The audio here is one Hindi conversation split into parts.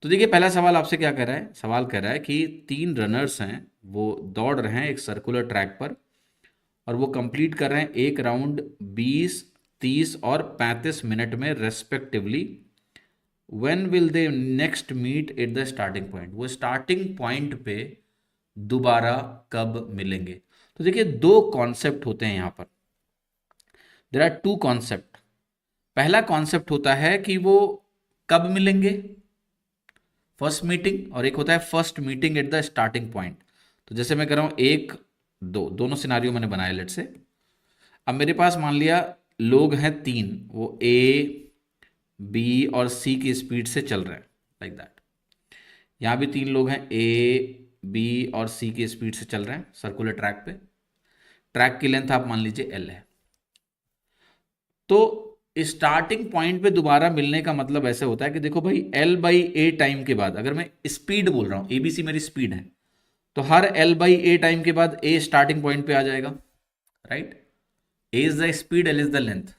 तो देखिए पहला सवाल आपसे क्या कह रहा है, सवाल कह रहा है कि 3 रनर्स हैं, वो दौड़ रहे हैं एक सर्कुलर ट्रैक पर और वो कंप्लीट कर रहे हैं एक राउंड 20, 30 और 35 मिनट में respectively. When will they next meet at the starting point, वो स्टार्टिंग पॉइंट पे दोबारा कब मिलेंगे। तो देखिए दो कॉन्सेप्ट होते हैं यहाँ पर, देर आर टू कॉन्सेप्ट। पहला कॉन्सेप्ट होता है कि वो कब मिलेंगे, फर्स्ट मीटिंग, और एक होता है first meeting eight the starting point. तो जैसे मैं कर रहा हूँ एक दो दोनों सिनारियो मैंने बनाए लेट से। अब मेरे पास मान लिया लोग हैं 3, वो ए बी और सी की स्पीड से चल रहे हैं लाइक दैट। यहाँ भी 3 लोग हैं, ए बी और सी की स्पीड से चल रहे हैं सर्कुलर ट्रैक पे। ट्रैक की लेंथ आप मान लीजिए एल है। तो स्टार्टिंग पॉइंट पे दोबारा मिलने का मतलब ऐसे होता है कि देखो भाई एल बाई ए टाइम के बाद, अगर मैं स्पीड बोल रहा हूँ, एबीसी मेरी स्पीड है, तो हर एल बाई ए टाइम के बाद ए स्टार्टिंग पॉइंट पे आ जाएगा, right. A is the speed, L is the length.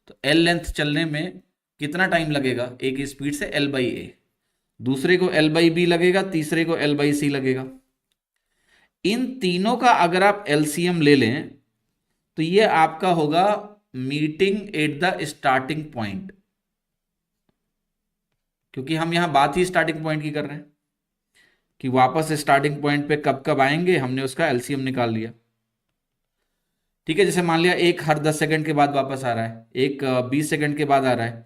तो एल लेंथ चलने में कितना टाइम लगेगा, एक स्पीड से एल बाई ए, दूसरे को एल बाई बी लगेगा, तीसरे को एल बाई सी लगेगा। इन तीनों का अगर आप एलसीएम ले लें तो ये आपका होगा meeting at the starting point, क्योंकि हम यहां बात ही स्टार्टिंग पॉइंट की कर रहे हैं कि वापस स्टार्टिंग पॉइंट पे कब कब आएंगे, हमने उसका एलसीएम निकाल लिया। ठीक है, जैसे मान लिया एक हर 10 सेकंड के बाद वापस आ रहा है, एक 20 सेकंड के बाद आ रहा है,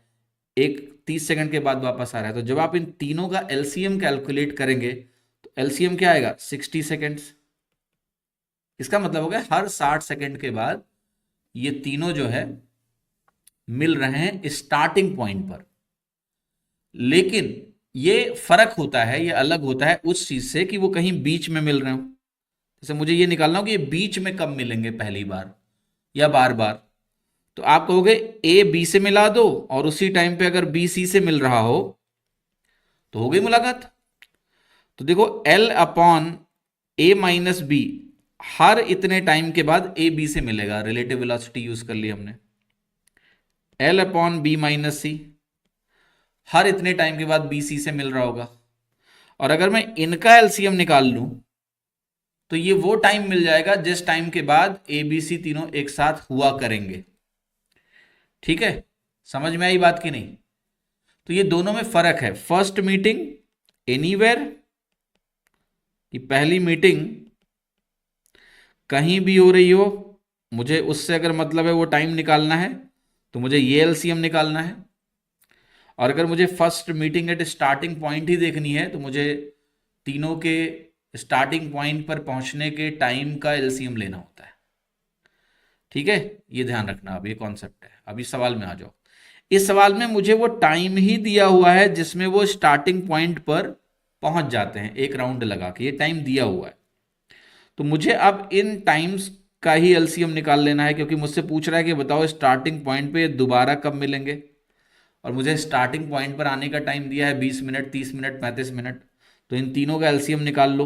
एक 30 सेकंड के बाद वापस आ रहा है। तो जब आप इन तीनों का एलसीएम कैलकुलेट करेंगे तो एलसीएम क्या आएगा, 60 सेकेंड्स। इसका मतलब हो गया हर 60 सेकंड के बाद ये तीनों जो है मिल रहे हैं स्टार्टिंग पॉइंट पर। लेकिन ये फर्क होता है, ये अलग होता है उस चीज से कि वो कहीं बीच में मिल रहे हो। जैसे मुझे ये निकालना हो कि ये बीच में कब मिलेंगे, पहली बार या बार बार। तो आप कहोगे ए बी से मिला दो और उसी टाइम पे अगर बी सी से मिल रहा हो तो हो गई मुलाकात। तो देखो एल अपॉन ए माइनस बी हर इतने टाइम के बाद ए बी से मिलेगा, रिलेटिव वेलोसिटी यूज कर ली हमने। एल अपॉन बी माइनस सी हर इतने टाइम के बाद बी सी से मिल रहा होगा। और अगर मैं इनका एलसीएम निकाल लूं तो ये वो टाइम मिल जाएगा जिस टाइम के बाद ए बी सी तीनों एक साथ हुआ करेंगे। ठीक है, समझ में आई बात की नहीं। तो ये दोनों में फर्क है। फर्स्ट मीटिंग एनीवेयर, कि पहली मीटिंग कहीं भी हो रही हो, मुझे उससे अगर मतलब है वो टाइम निकालना है तो मुझे ये एलसीएम निकालना है। और अगर मुझे first meeting at starting point ही देखनी है तो मुझे तीनों के स्टार्टिंग पॉइंट पर पहुंचने के टाइम का एलसीएम लेना होता है। ठीक है, ये ध्यान रखना। अब ये कॉन्सेप्ट है। अभी सवाल में आ जाओ। इस सवाल में मुझे वो टाइम ही दिया हुआ है जिसमें वो स्टार्टिंग पॉइंट पर पहुंच जाते हैं एक राउंड लगा के, ये टाइम दिया हुआ है। तो मुझे अब इन टाइम्स का ही एलसीएम निकाल लेना है, क्योंकि मुझसे पूछ रहा है कि बताओ स्टार्टिंग पॉइंट पे दोबारा कब मिलेंगे, और मुझे स्टार्टिंग पॉइंट पर आने का टाइम दिया है 20 मिनट, 30 मिनट, 35 मिनट। तो इन तीनों का एलसीएम निकाल लो।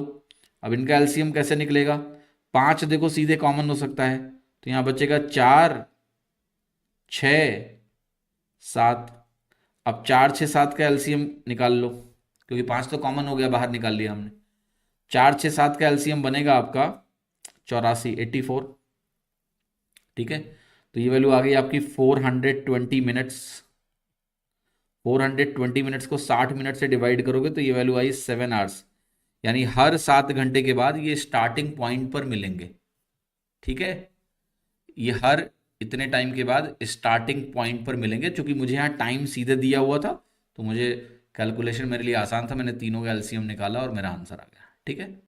अब इनका एलसीएम कैसे निकलेगा, 5 देखो सीधे कॉमन हो सकता है, तो यहाँ बचेगा 4, 6, 7। अब 4, 6, 7 का एलसीएम निकाल लो, क्योंकि 5 तो कॉमन हो गया, बाहर निकाल लिया हमने। 4, 6, 7 का एलसीएम बनेगा आपका 84, 84। ठीक है, तो ये वैल्यू आ गई आपकी 420 मिनट्स। 420 मिनट्स को 60 मिनट से डिवाइड करोगे तो ये वैल्यू आई 7 आवर्स। यानी हर 7 घंटे के बाद ये स्टार्टिंग पॉइंट पर मिलेंगे। ठीक है, ये हर इतने टाइम के बाद स्टार्टिंग पॉइंट पर मिलेंगे। क्योंकि मुझे यहाँ टाइम सीधे दिया हुआ था तो मुझे कैलकुलेशन मेरे लिए आसान था, मैंने तीनों का एलसीएम निकाला और मेरा आंसर आ गया। ठीक है।